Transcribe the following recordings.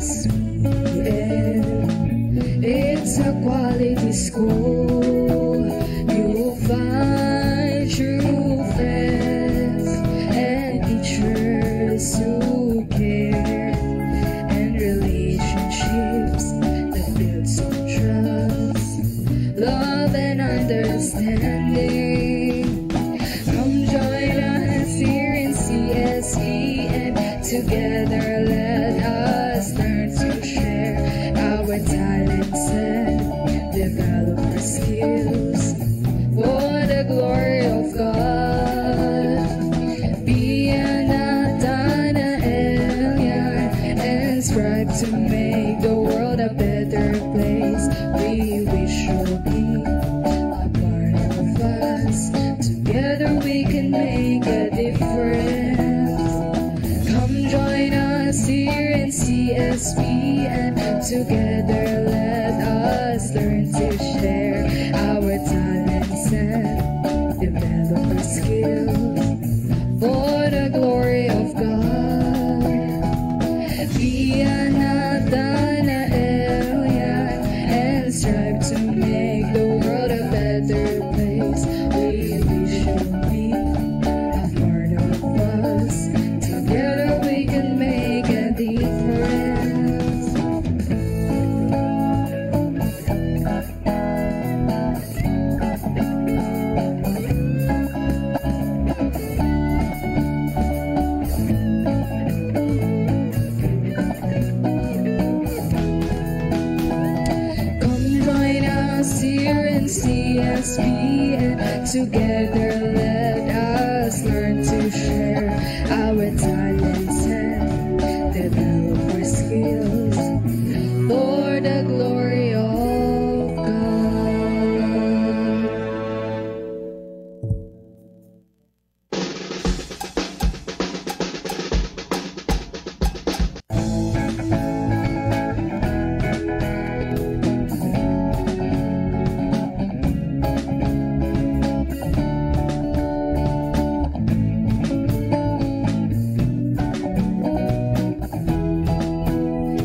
trust. Yeah, it's a quality school. You'll find true friends and teachers who care, and relationships that build some trust, love and understanding. Come join us here in CSE, and together let us learn to share our talents and develop our skills for the glory of God. Be an Nathanaelian and strive to make the world a better place. We wish you'll be a part of us. Together we can make a difference. Come join us here in CSB, and together let us learn to share our talents and develop our skills for the glory of God. Be a Nathanaelian and strive to make the world a better place. We wish you'll be a part of us. Together we can make a difference. Come join us here in CSB, and together let us learn to share our talents and develop our skills for the glory of God.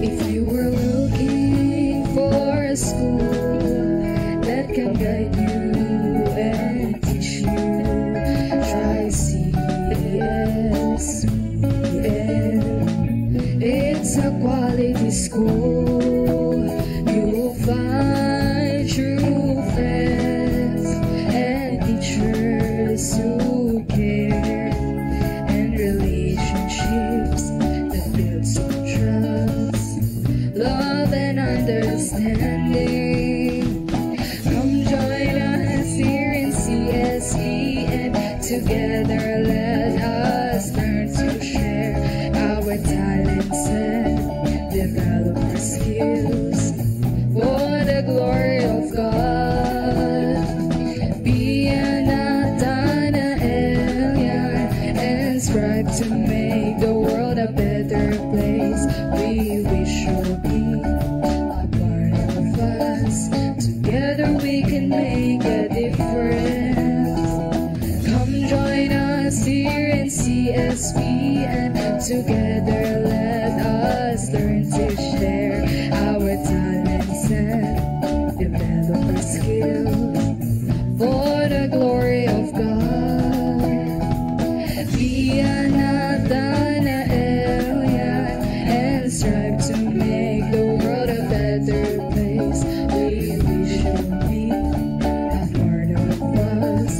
If you were looking for a school that can guide you and teach you, try CES. Yeah, it's a quality school. You'll find true friends and teachers who care, and relationships that build some trust, love and understanding. Come join us here in CSE, and together let us learn to share our talents and develop our skills for the glory of God. Be a Nathanaelian and strive to make the world a better place. We wish you'll be a part of us. Together we can make a difference. Come join us here in CSB, and together let us learn to share our talents and develop our skills for the glory of God. Be a Nathanaelian and strive to make the world a better place. We wish you'll be a part of us.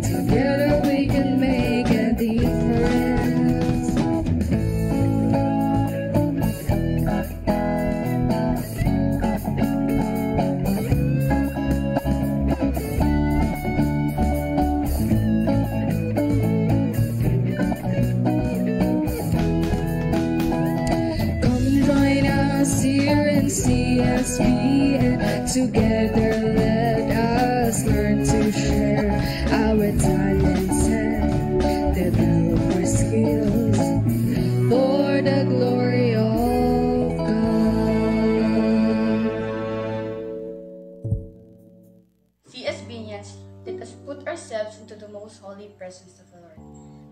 Together we can make a difference. Come join us here in CSB, and together let us learn to share our talents and develop our skills for the glory of God. CSBians, let us put ourselves into the most holy presence of the Lord.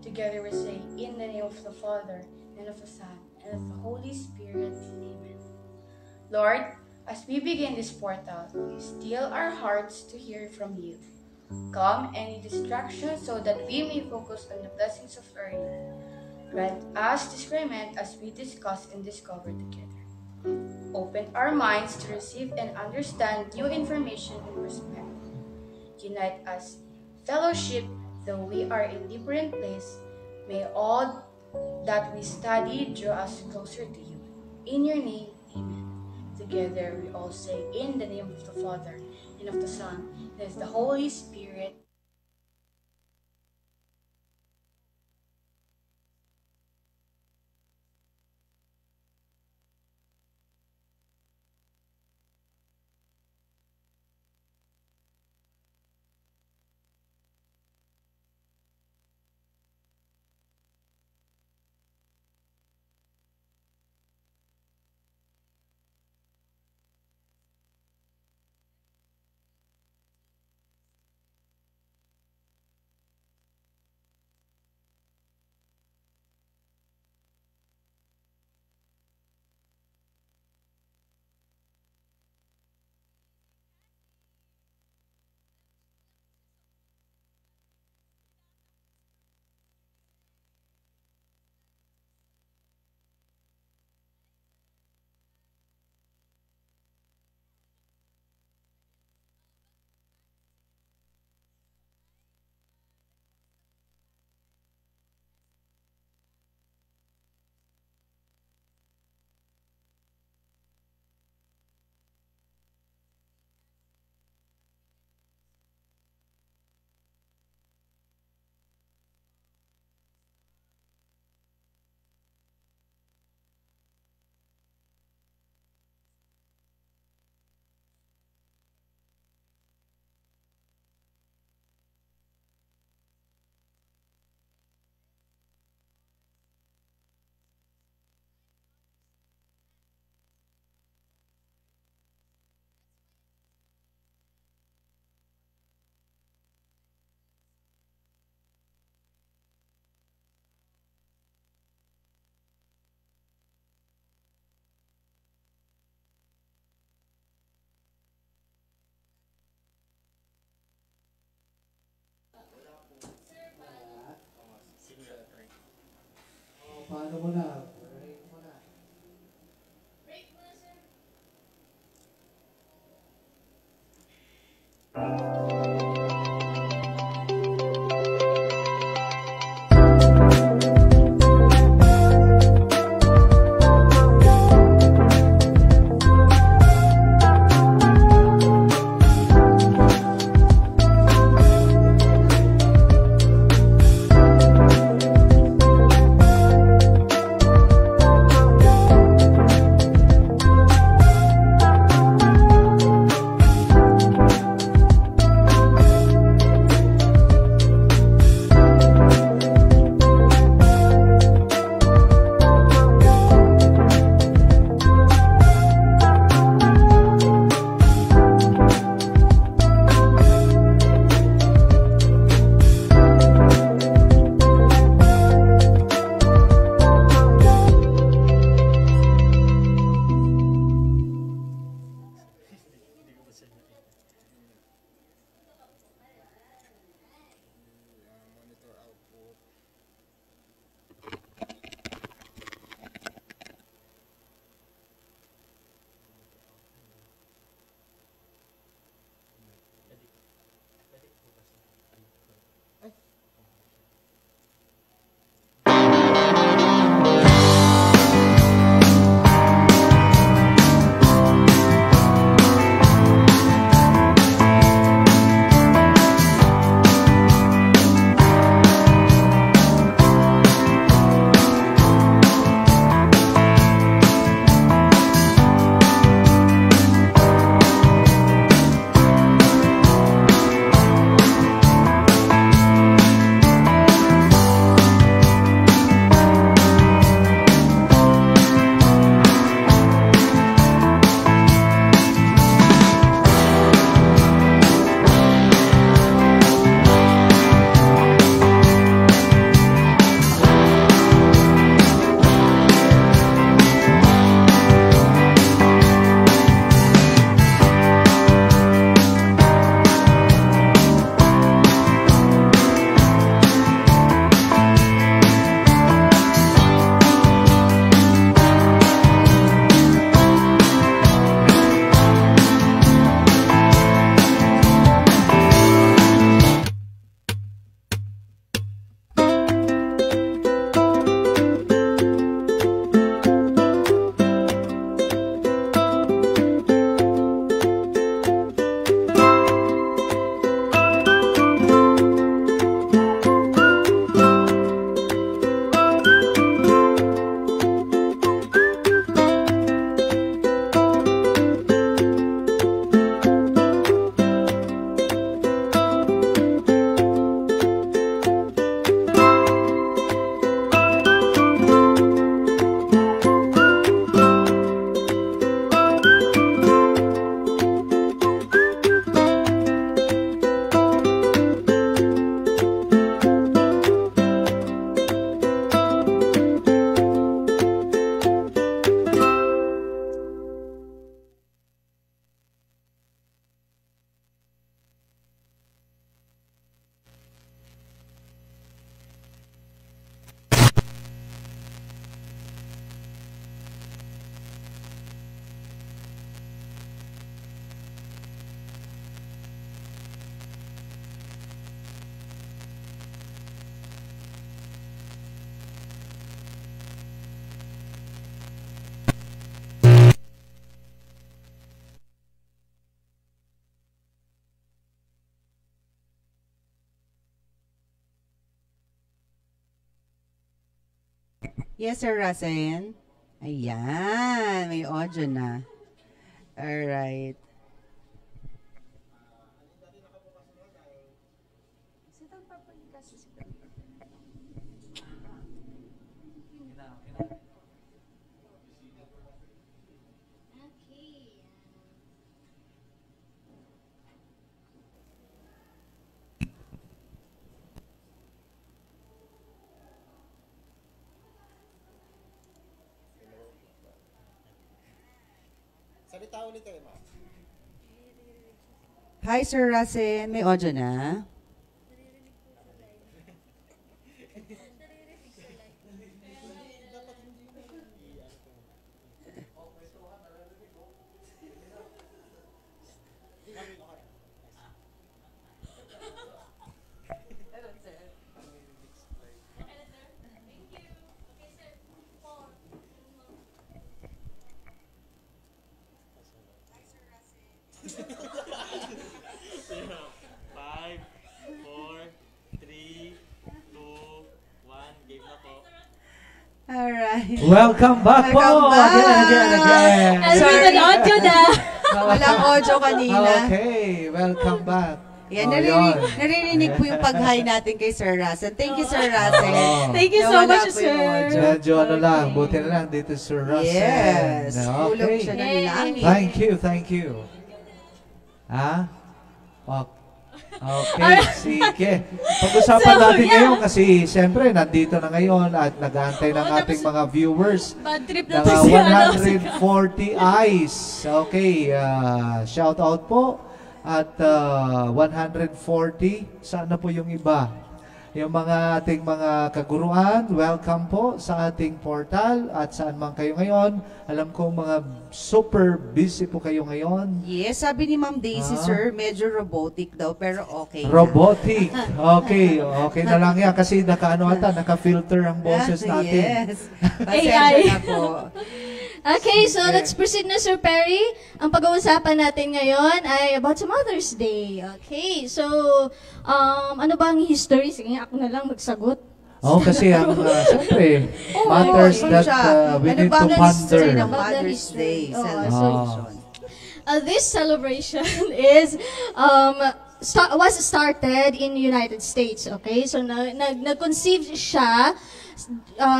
Together we say, in the name of the Father, and of the Son, and of the Holy Spirit. Amen. Lord, as we begin this portal, still our hearts to hear from you. Calm any distractions so that we may focus on the blessings of learning. Grant us discernment as we discuss and discover together. Open our minds to receive and understand new information and perspective. Unite us, fellowship, though we are in different places. May all that we study draw us closer to you. In your name, amen. Together we all say, in the name of the Father, and of the Son, and of the Holy Spirit. Paano mo na? Break mo na. Yes, Sir Rasen. Ayan, may audio na. Alright. Salita ulit kayo, ma'am. Hi, Sir Rasen. May audio na. Five, four, three, two, one. Game na po. Alright. Welcome back po! Welcome back! Again! And with an audio na. Walang audio kanina. Okay, welcome back. Yan, Oh, naririnig po yung pag-hi natin kay Sir Rasen. Thank you, Sir Rasen. Oh. Thank you so Nawala much, po yung sir. audio. Medyo ano lang, buti na lang dito Sir Russell. Yes. Hulog siya Okay. ng langit. Thank you. Ha? Okay, sige. Pag-usapan natin ngayon kasi siyempre nandito na ngayon at nag-aantay ng ating mga viewers. Bad trip na Ng to si ano. 140 eyes. Okay, shout out po. At 140, saan na po yung iba? Yung mga ating mga kaguruan, welcome po sa ating portal at saan man kayo ngayon. Alam ko mga super busy po kayo ngayon. Yes, sabi ni Ma'am Daisy, Ah. sir, medyo robotic daw, pero okay. Robotic. Okay na lang yan kasi naka-filter ang boses natin. Yes. Pasensya na po. Okay, so Sige. let's proceed na, Sir Perry. Ang pag-uusapan natin ngayon ay about sa Mother's Day. Okay, so, ano ba ang history? Sige, ako na lang magsagot. Kasi ang, siyempre, Oh, matters yun that siya. we Ano need ba to ang history ponder. ng About the Mother's history. Day Oh, celebration? This celebration is was started in United States, okay? So nag-conceive siya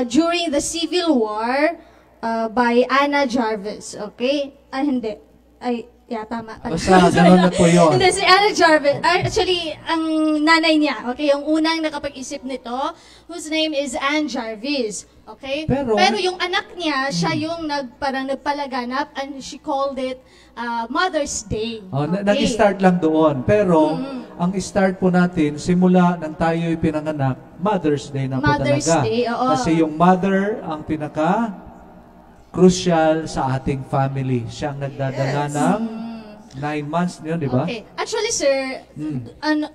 during the Civil War by Anna Jarvis, okay? Ay, hindi. Ay, yeah, tama. Basta, ganun na po yun. Hindi, si Anna Jarvis, actually, ang nanay niya, okay, yung unang nakapag-isip nito, whose name is Anne Jarvis, okay? Pero yung anak niya, siya yung parang nagpalaganap and she called it Mother's Day. Okay? Nag-start lang doon. Pero, ang start po natin, simula nang tayo'y pinanganak, Mother's Day na po Mother's talaga. Day, oo. Kasi yung mother, ang pinaka-crucial sa ating family. Siya ang nagdadala ng 9 months yun, di ba? Okay. Actually, sir,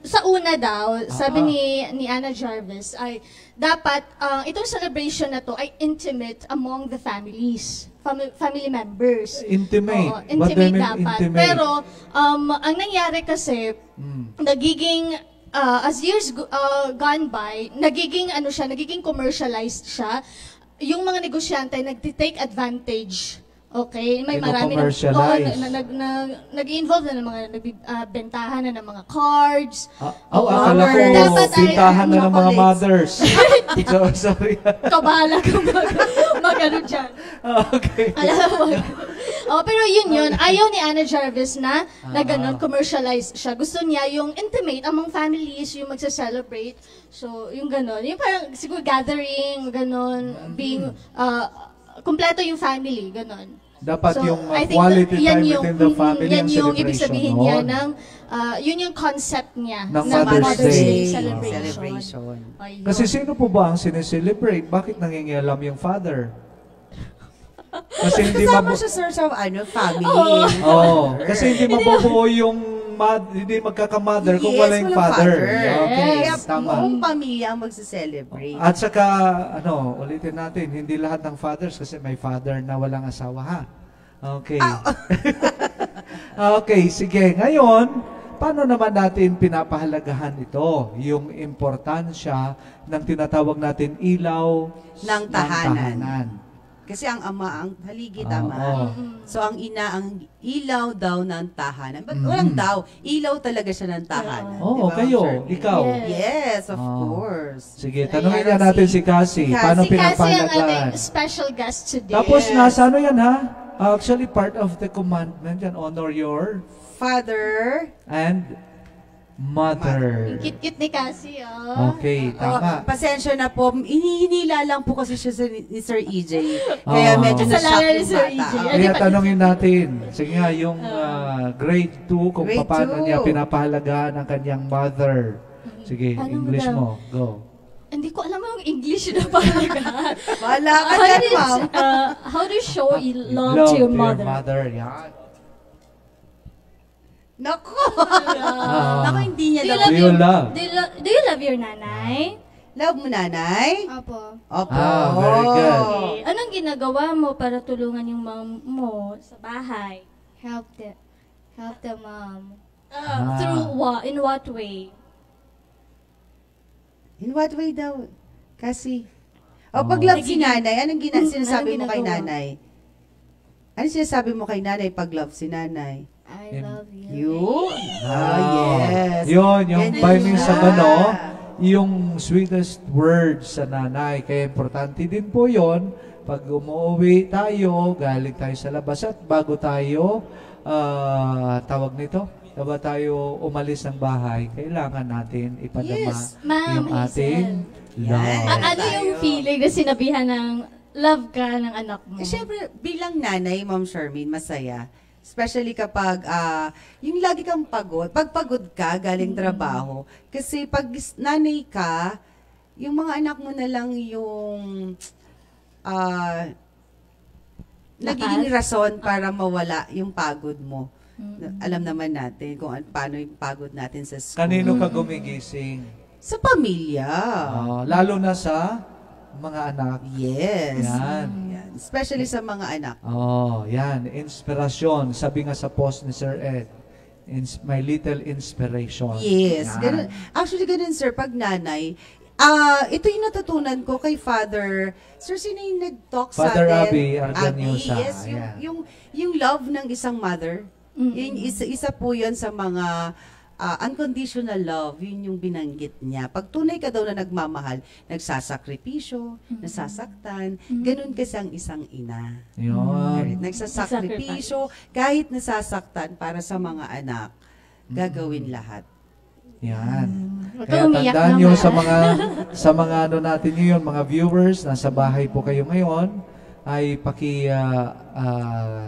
sa una daw, sabi ni Anna Jarvis, ay dapat itong celebration na to ay intimate among the families, family members. Intimate. Oo, What do you intimate mean dapat. intimate? Pero, ang nangyari kasi, nagiging, as years gone by, nagiging commercialized siya. Yung mga negosyante, nagtitake advantage. Okay, may marami na Commercialize. nag-involve na ng mga nagbibentahan na ng mga cards. Akala ko, Dapat ay, pintahan na ng mga chocolates. mothers. So, sorry. Kabala ka mag-ano dyan. Okay. Alam mo. Pero yun. Ayaw ni Anna Jarvis na ganun, commercialized siya. Gusto niya yung intimate among families, yung magsa-celebrate. So, yung ganun. Yung parang siguro gathering, ganun, being, kumpleto yung family, ganun. Dapat yung I think quality time yan within the family yan ang yung ibig celebration sabihin niya noon. ng, yun yung concept niya Ng ng Mother's Day. Celebration. Ayun. Kasi sino po ba ang sineselebrate? Bakit nangingialam yung father? Kasi hindi Kasama mabu- siya, sir, sa family. Kasi hindi mabubuo yung hindi magkaka-mother kung Yes, wala yung walang father. Okay, Kaya tama. buong pamilya ang magse-celebrate. At saka, ulitin natin, hindi lahat ng fathers kasi may father na walang asawa ha. Okay. Okay, sige. Ngayon, paano naman natin pinapahalagahan ito? Yung importansya ng tinatawag natin ilaw Ng tahanan. Kasi ang ama ang haligi, tama? Oo. So ang ina ang ilaw daw ng tahanan. But walang daw, ilaw talaga siya ng tahanan. Oo, Di ba, kayo, Sherman? ikaw. Yes, of Oh. course. Sige, tanungin nga natin si Cassie. Si Paano Si Cassie ang pinapahalagahan? ating special guest today. Tapos nasa ano yan ha? Actually, part of the commandment yan, honor your Father, and mother. Cute-cute ni Cassie, oh. Okay, tama. pasensya na po. Hinihila lang po kasi siya ni Sir EJ. Kaya Oh. medyo na-shock Kasalanan ni yung Sir bata. EJ. Kaya tanongin natin, sige nga, yung grade 2, kung Grade paano 2. niya pinapahalagahan ang kanyang mother. Sige, Ano English daw? mo. Go. Hindi ko alam yung English na palaga. Wala ka dyan, ma'am. How do you show love to your mother? Yan. Naku! Ah. Naku, hindi niya Do you daw. love Do you love? Do you love your nanay? Love mo, nanay? Opo. Opo. Ah, very good. Okay. Anong ginagawa mo para tulungan yung mom mo sa bahay? Help the mom. Through what? In what way? In what way daw? Kasi, pag love si nanay, anong sinasabi mo kay ginagawa? nanay? Ano sinasabi mo kay nanay pag love si nanay? I love you. You? Yes. Yun, yung Ganyan by siya. means of ano, yung sweetest words sa nanay. Kaya importante din po yon pag umuwi tayo, galing tayo sa labas at bago tayo, tawag nito, bago tayo umalis ng bahay, kailangan natin ipadama Yes. Ma'am yung ating Yan. love. Ano yung feeling na sinabihan ng love ka ng anak mo? Siyempre, bilang nanay, Ma'am Charmaine, masaya. Especially kapag yung lagi kang pagod. Pag pagod ka, galing trabaho. Kasi pag nanay ka, yung mga anak mo na lang yung nagiging rason para mawala yung pagod mo. Alam naman natin kung paano yung pagod natin sa school. Kanino ka gumigising? Sa pamilya. Lalo na sa mga anak. Yes. Yan. Yan. Especially sa mga anak. Yan. Inspirasyon. Sabi nga sa post ni Sir Ed, my little inspiration. Yes. Yan. Ganun. Actually, ganun, sir. Pag nanay, ito yung natutunan ko kay Father. Sir, sino yung nag-talk sa Father atin? Abby Arganyosa. Yes. Ayan. Yung love ng isang mother. Yun, isa po yun sa mga unconditional love, yun yung binanggit niya. Pag tunay ka daw na nagmamahal, nagsasakripisyo, nasasaktan, ganun kasi ang isang ina. Yun. Nagsasakripisyo, kahit nasasaktan para sa mga anak, gagawin lahat. Yan. Huwag Kaya kang umiyak tandaan nyo naman. sa mga ano natin ngayon, mga viewers, nasa bahay po kayo ngayon, ay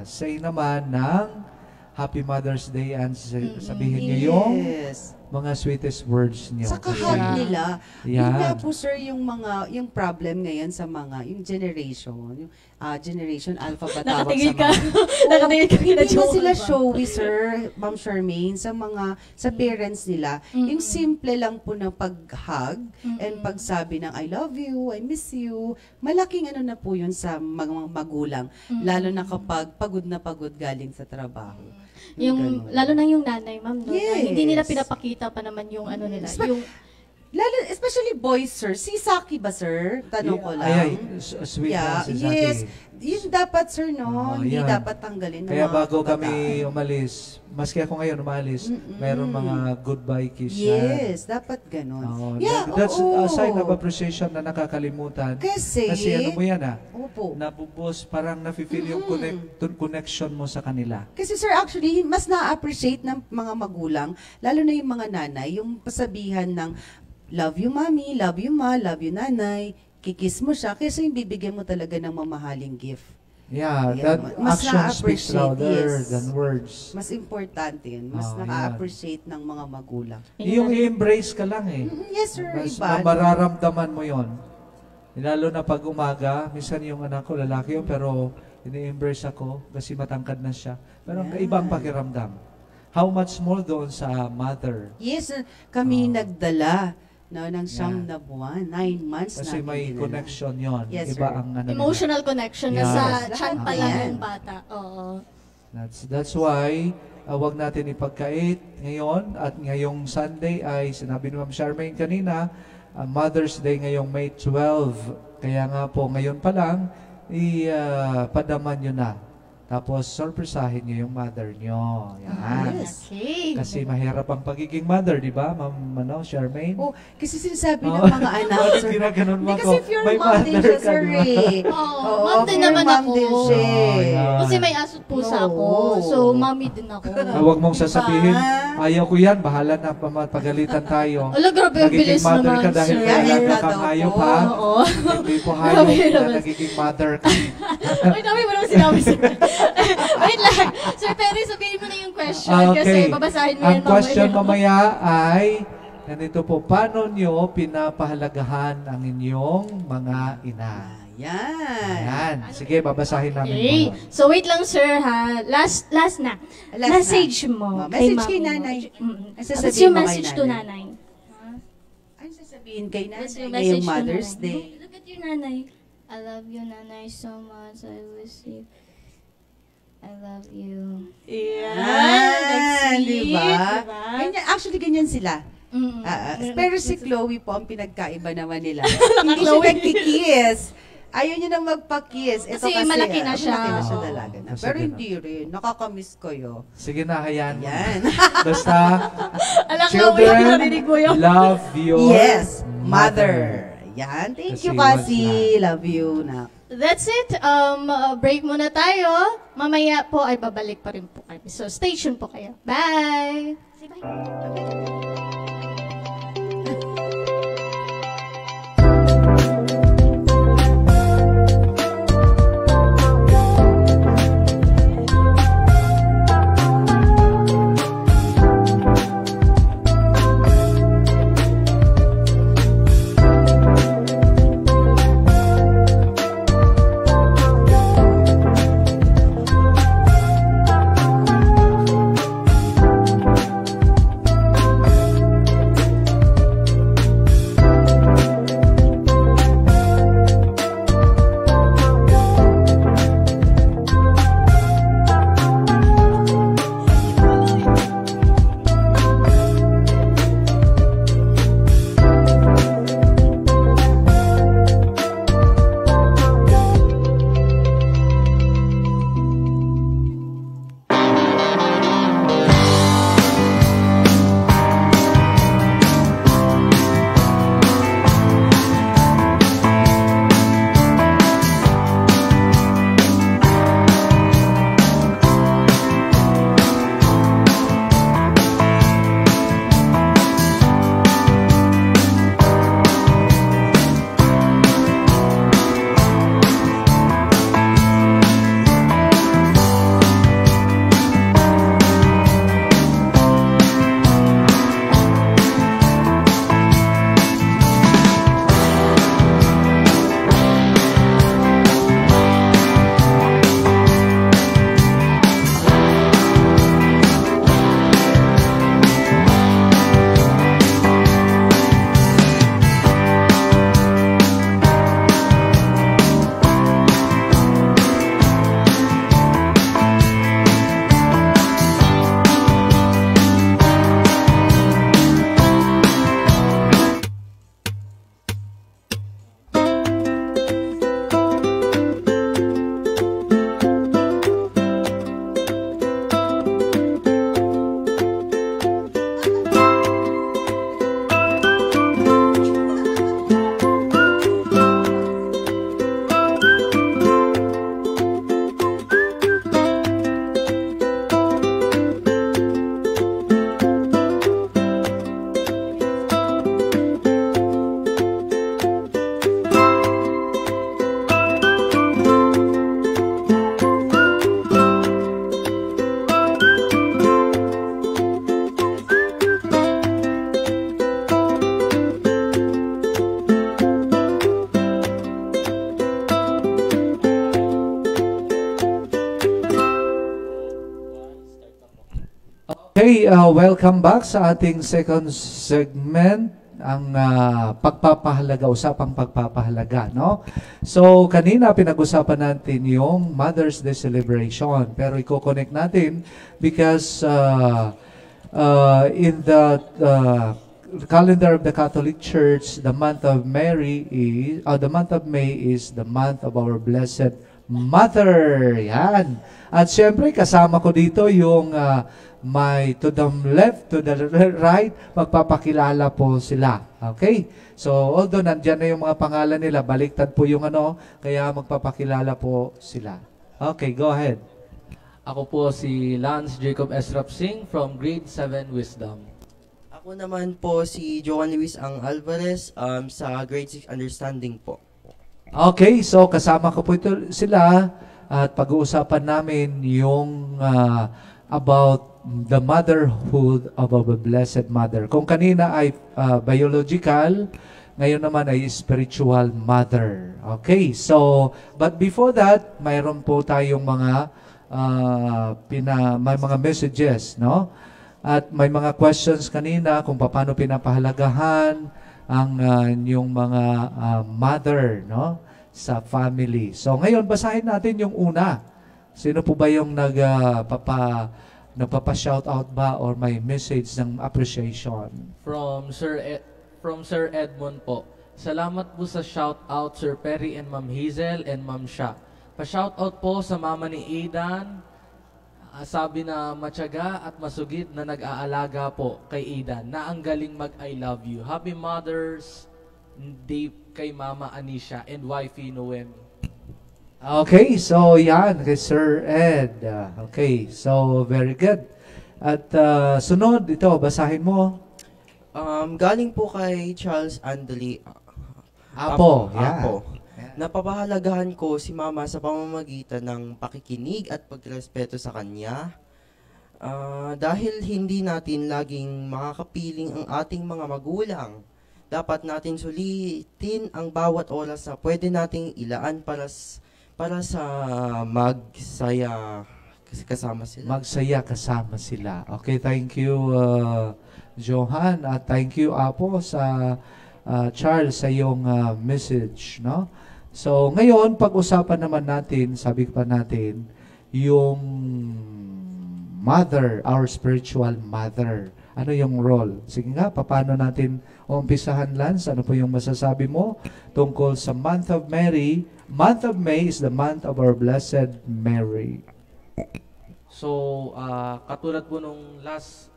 say naman ng Happy Mother's Day and sabihin nyo yung Yes. mga sweetest words nyo. Sa kahag nila, yun Yan. nga po sir, yung problem ngayon sa mga, yung generation alpha ba tawag Nakatingin sa ka. mga, Nakatingin ka. hindi na Joke sila ba? showy, sir, Ma'am Charmaine, sa parents nila. Yung simple lang po ng pag-hug and pagsabi ng I love you, I miss you, malaking ano na po yun sa mga magulang. Lalo na kapag pagod na pagod galing sa trabaho. Yung, Ganun. lalo na yung nanay, ma'am, no? Na Yes. hindi nila pinapakita pa naman yung ano nila. Yung, Especially boys, sir. Si Saki ba, sir? Tanong ko lang. Sweet Yeah, lang si yes. Saki. Yun dapat, sir, no? Hindi yan. dapat tanggalin ng Kaya mga bago kabataan. kami umalis, maski ako ngayon umalis, mayroon mga goodbye kiss yan. Yes, dapat ganun. That's oo. a sign of appreciation na nakakalimutan. Kasi ano mo yan Opo. nabubos, parang nafe-feel yung connection mo sa kanila. Kasi sir, actually, mas na-appreciate ng mga magulang, lalo na yung mga nanay, yung pasabihan ng love you mommy, love you ma, love you nanay, kikis mo siya, kasi yung bibigyan mo talaga ng mamahaling gift. Yeah, Yeah, that mas action speaks na-appreciate, louder yes. than words. Mas importante yun. Mas Oh, na-appreciate ng mga magulang. Yung i-embrace ka lang Yes, sir. Mas Iba. mararamdaman mo yon. Lalo na pag umaga, minsan yung anak ko, lalaki yun, pero ini-embrace ako kasi matangkad na siya. Pero ang ibang pakiramdam. How much more doon sa mother? Yes, kami nagdala ng siyam Yeah. na buwan, 9 months Kasi namin may dinala. connection yon. Yes, Iba sir. ang ano nila. emotional connection na Yeah. sa Yes, chan lahat pa na lang yan. ng bata. Oo. That's why wag natin ipagkait ngayon at ngayong Sunday ay sinabi ni Ma'am Charmaine kanina, Mother's Day ngayong May 12. Kaya nga po ngayon pa lang padaman nyo na. Tapos surprisahin nyo yung mother nyo. Yan. Okay. Kasi mahirap ang pagiging mother, di ba, Ma'am Charmaine? Oh, kasi sinasabi ng mga announcer. Ginaganon mo Hindi ako. kasi if you're May mom din mother siya, ka, sir, di ba? eh. Oo, Oo, mom din pure naman mom ako. din siya, eh. Oh, yan. Kasi may aso't pusa ako. So, mommy din ako. Huwag mong sasabihin, ayaw ko yan, bahala na, pagalitan tayo. Ala, grabe ang bilis Nagiging mother naman, ka dahil sir. may alaga Yan, kang daw hayop, po. ha? Oo. Hindi po hayop Grabe na naman. nagiging mother ka. Ay, dami mo naman sinabi, sir. Wait lang. Sir Terry, sabihin mo na yung question kasi babasahin mo Ang yan mamaya. question mamaya ay, ganito po, paano nyo pinapahalagahan ang inyong mga ina? Yan. Ayan. Sige, babasahin namin Okay. po. So, wait lang, sir, ha? Last na. Last Message na. mo. Message kay mami mo. nanay. Mm. Ang What's sasabihin yung mo kay message to nanay? nanay? Ano sasabihin kay What's nanay your ngayong message to Mother's nanay? Day? Look at your nanay. I love you, Nanay, so much. I wish you. I love you. Yan, di ba? Diba? Ganyan, actually, ganyan sila. Mm. Pero si Chloe po, ang pinagkaiba naman nila. Hindi siya nagkikiss. Ayaw niya nang magpa-kiss. Ito Kasi malaki na siya. Malaki na siya Oo. dalaga na. Kasi Pero ganun. hindi rin. Nakakamiss kayo. Sige na, hayaan mo. Yan. Basta, Alam ko, yung narinig mo yun. love your Yes, mother. Yan. Thank you, Kasi Kasi. Love you na. That's it. Break muna tayo. Mamaya po ay babalik pa rin po kami. So, stay tuned po kayo. Bye! Say bye. Okay, welcome back sa ating second segment ang pagpapahalaga, usapang pagpapahalaga, no? So, kanina pinag-usapan natin yung Mother's Day celebration, pero i-connect natin because in the calendar of the Catholic Church, the month of May is the month of our Blessed Mother. Yan. At syempre, kasama ko dito yung may to the left, to the right, magpapakilala po sila. Okay? So, although nandyan na yung mga pangalan nila, baliktad po yung kaya magpapakilala po sila. Okay, go ahead. Ako po si Lance Jacob Esrap Singh from Grade 7 Wisdom. Ako naman po si Joan Luis Ang Alvarez sa Grade 6 Understanding po. Okay, so kasama ko po ito sila at pag-uusapan namin yung about the motherhood of a Blessed Mother. Kung kanina ay biological, ngayon naman ay spiritual mother. Okay, so, but before that, mayroon po tayong mga may mga messages, no? At may mga questions kanina kung paano pinapahalagahan ang yung mga mother, no, sa family. So ngayon basahin natin yung una. Sino po ba yung nagpapa-shout out ba or may message ng appreciation? From Sir Edmond po. Salamat po sa shout out Sir Perry and Ma'am Hazel and Ma'am Sha. Pa-shout out po sa mama ni Aidan. Sabi na matyaga at masugid na nag-aalaga po kay Aidan na ang galing mag-I love you. Happy Mother's Day kay Mama Anisha and wifey Noemi. Okay, so yan kay Sir Ed. Okay, so very good. At sunod, ito, basahin mo. Galing po kay Charles Andali. Apo, yan. Apo. Napapahalagahan ko si Mama sa pamamagitan ng pakikinig at pagrespeto sa kanya. Dahil hindi natin laging makakapiling ang ating mga magulang, dapat natin sulitin ang bawat oras na pwede nating ilaan para sa magsaya kasama sila. Magsaya kasama sila. Okay, thank you, Johan. At thank you, Apo, sa Charles, sa iyong message, no? So, ngayon, pag-usapan naman natin, sabi pa natin, yung mother, our spiritual mother. Ano yung role? Sige nga, paano natin umpisahan, Lance? Ano po yung masasabi mo tungkol sa month of Mary? Month of May is the month of our Blessed Mary. So, katulad po nung last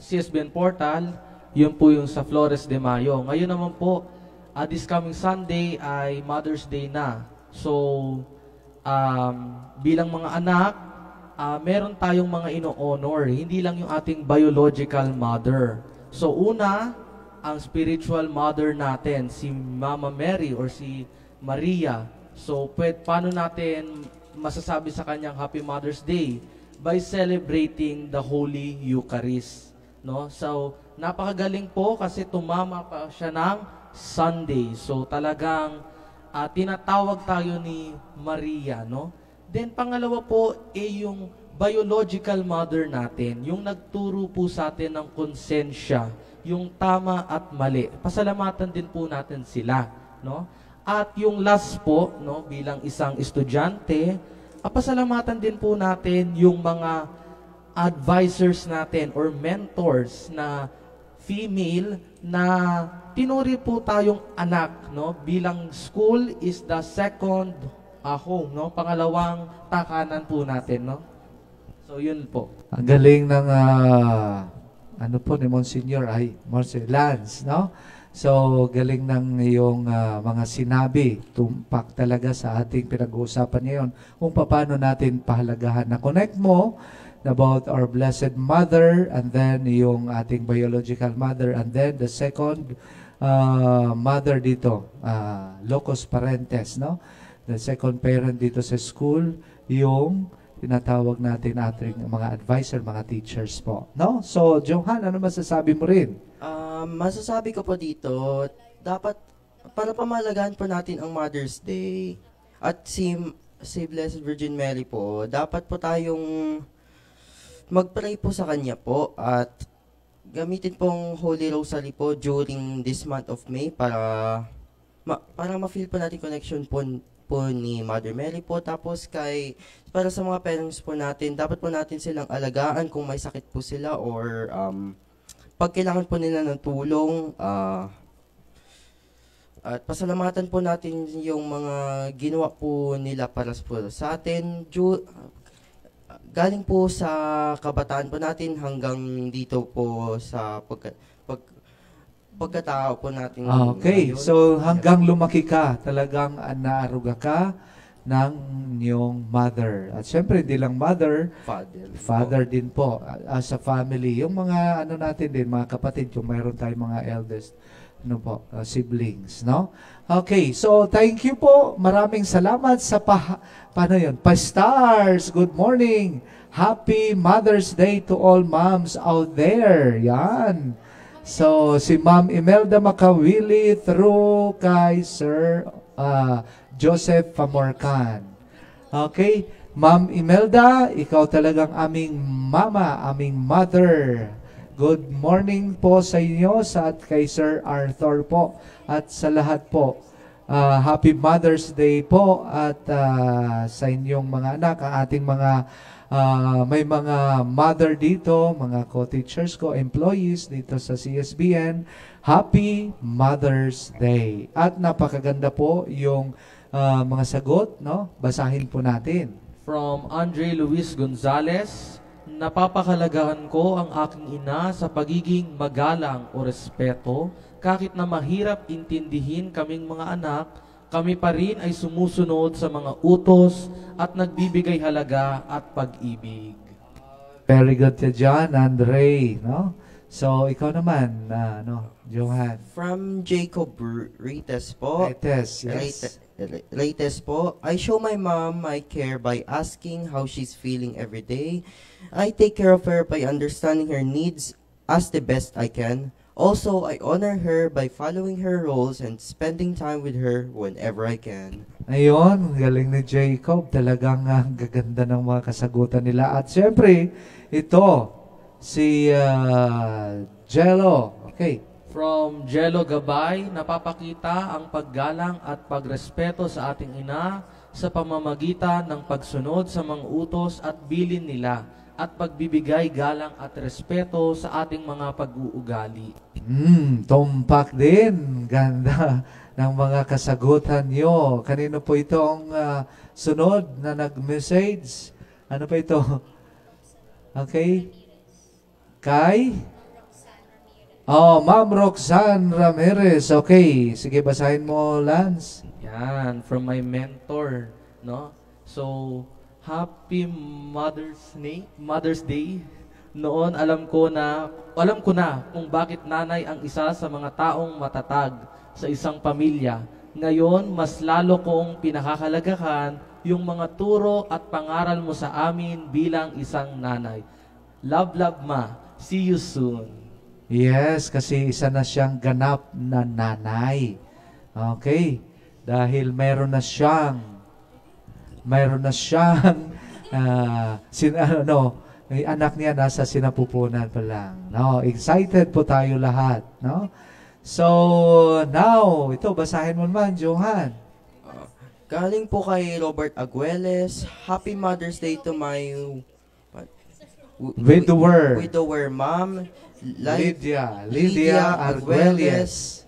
CSBN portal, yun po yung sa Flores de Mayo. Ngayon naman po, this coming Sunday ay Mother's Day na. So, bilang mga anak, meron tayong mga ino-honor. Hindi lang yung ating biological mother. So, una, ang spiritual mother natin, si Mama Mary or si Maria. So, paano natin masasabi sa kanyang Happy Mother's Day? By celebrating the Holy Eucharist. No? So, napakagaling po kasi tumama pa siya ng Sunday. So talagang tinatawag tayo ni Maria, no? Then pangalawa po yung biological mother natin, yung nagturo po sa atin ng konsensya, yung tama at mali. Pasalamatan din po natin sila, no? At yung last po, no, bilang isang estudyante, pasalamatan din po natin yung mga advisors natin or mentors na female na tinuri po tayong anak, no? Bilang school is the second home, no? Pangalawang takanan po natin, no? So, yun po. Ang galing ng, ano po ni Monsignor, Lance, no? So, galing ng iyong mga sinabi. Tumpak talaga sa ating pinag-uusapan ngayon kung paano natin pahalagahan. Na-connect mo about our Blessed Mother and then yung ating biological mother and then the second mother dito, locus parentes, no? The second parent dito sa school, yung tinatawag natin ating mga advisor, mga teachers po, no? So, Johan, ano masasabi mo rin? Masasabi ko po dito, dapat para pamalagaan po natin ang Mother's Day at si Blessed Virgin Mary po, dapat po tayong mag-pray po sa kanya po at gamitin pong Holy Rosary po during this month of May para para ma-feel po natin connection po ni Mother Mary po. Tapos para sa mga parents po natin, dapat po natin silang alagaan kung may sakit po sila or pag kailangan po nila ng tulong. At pasalamatan po natin yung mga ginawa po nila para po sa atin. Galing po sa kabataan po natin hanggang dito po sa pagkatao po natin. Okay, ngayon. so hanggang lumaki ka, talagang naaruga ka ng iyong mother. At syempre, hindi lang mother, father din po. As a family, yung mga natin din, mga kapatid, kung mayroon tayong mga eldest, siblings, no? Okay, so thank you po. Maraming salamat sa paano yun? Pa-stars, good morning. Happy Mother's Day to all moms out there. Yan. So, si Ma'am Imelda Makawili through kay Sir Joseph Famorcan. Okay, Ma'am Imelda, ikaw talagang aming mama, aming mother. Good morning po sa inyo at kay Sir Arthur po at sa lahat po. Happy Mother's Day po at sa inyong mga anak, ang ating mga may mga mother dito, mga co-teachers ko, employees dito sa CSBN. Happy Mother's Day. At napakaganda po yung mga sagot, no? Basahin po natin. From Andre Luis Gonzalez, napapakalagahan ko ang aking ina sa pagiging magalang o respeto. Kahit na mahirap intindihin kaming mga anak, kami pa rin ay sumusunod sa mga utos at nagbibigay halaga at pag-ibig. Very good ka dyan, Andre. No? So, ikaw naman, Johan. From Jacob Rites po. Rites, yes. Rites po. I show my mom my care by asking how she's feeling every day. I take care of her by understanding her needs as the best I can. Also, I honor her by following her rules and spending time with her whenever I can. Ayun, galing ni Jacob. Talagang gaganda ng mga kasagutan nila. At syempre, ito, si Jello. Okay. From Jello Gabay, napapakita ang paggalang at pagrespeto sa ating ina sa pamamagitan ng pagsunod sa mga utos at bilin nila at pagbibigay galang at respeto sa ating mga pag-uugali. Tumpak din. Ganda ng mga kasagutan nyo. Kanino po itong sunod na nag-message? Ano pa ito? Okay. Kay? Ma'am Roxanne Ramirez. Okay. Sige, basahin mo, Lance. Yan, from my mentor, no? So, Happy Mother's Day. Noon alam ko na kung bakit nanay ang isa sa mga taong matatag sa isang pamilya. Ngayon, mas lalo kong pinakahalagahan yung mga turo at pangaral mo sa amin bilang isang nanay. Love, love, ma. See you soon. Yes, kasi isa na siyang ganap na nanay. Okay? Dahil mayroon na siyang anak niya nasa sinapupunan pa lang. No, excited po tayo lahat, no? So, now, ito basahin mo naman, Johan. Galing po kay Robert Agueles. Happy Mother's Day to my widower mom, Lydia Arguelles,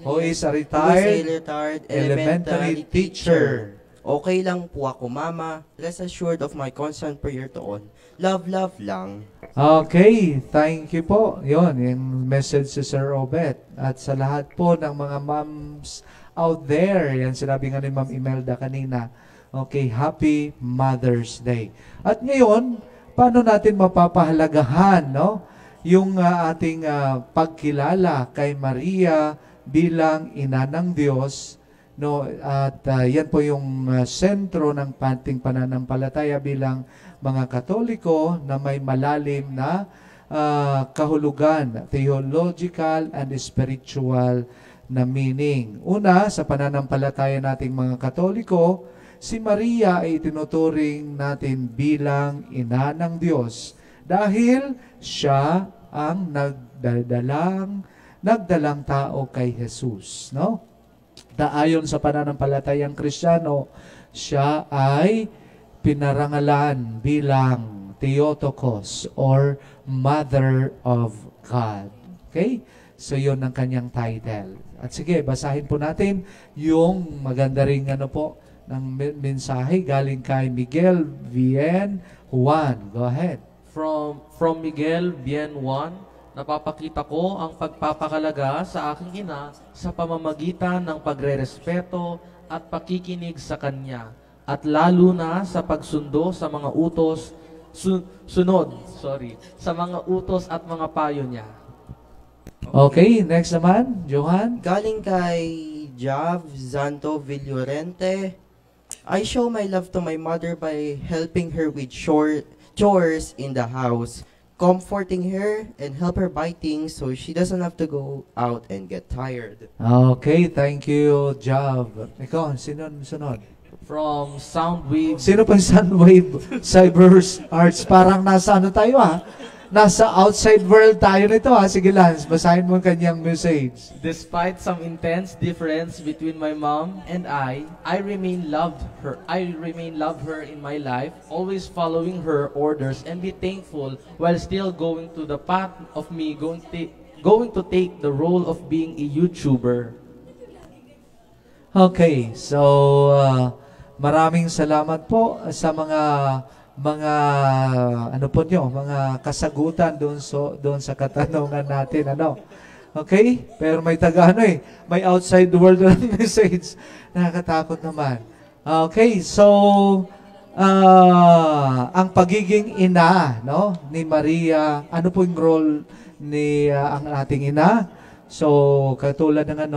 who is a retired elementary teacher. Okay lang po ako, Mama. Rest assured of my constant prayer to all. Love, love lang. Okay, thank you po. Yun, yung message si Sir Obet. At sa lahat po ng mga moms out there, yan sinabi nga ni Ma'am Imelda kanina. Okay, Happy Mother's Day. At ngayon, paano natin mapapahalagahan, no? Yung ating pagkilala kay Maria bilang ina ng Diyos, no, at yan po yung sentro ng ating pananampalataya bilang mga Katoliko na may malalim na kahulugan, theological and spiritual na meaning. Una, sa pananampalataya nating mga Katoliko, si Maria ay tinuturing natin bilang ina ng Diyos dahil siya ang nagdalang tao kay Jesus, no? Ayon sa pananampalatayang Kristiyano, siya ay pinarangalan bilang Theotokos or Mother of God. Okay? So, yun ang kanyang title. At sige, basahin po natin yung maganda ring ng mensahe galing kay Miguel Bien Juan. Go ahead. From Miguel Bien Juan, napapakita ko ang pagpapakalaga sa aking ina sa pamamagitan ng pagrerespeto at pakikinig sa kanya, at lalo na sa pagsundo sa mga utos, sa mga utos at mga payo niya. Okay, next naman, Johan. Galing kay Jav Zanto Villorente, I show my love to my mother by helping her with chores in the house, comforting her, and help her buy things so she doesn't have to go out and get tired. Okay, thank you, Jav. Ikaw, sunod? From Soundwave. Sino pa yung Soundwave Cyber Arts? Parang nasa tayo Nasa outside world tayo nito Sige Lance, basahin mo ang kanyang message. Despite some intense difference between my mom and I remain loved her. I remain love her in my life, always following her orders and be thankful while still going to the path of me going to take the role of being a YouTuber. Okay, so maraming salamat po sa mga mga kasagutan doon sa katanungan natin Okay? Pero may may outside the world na message. Nakakatakot naman. Okay, so ang pagiging ina, ni Maria, ano po yung role ni ang ating ina? So, katulad ng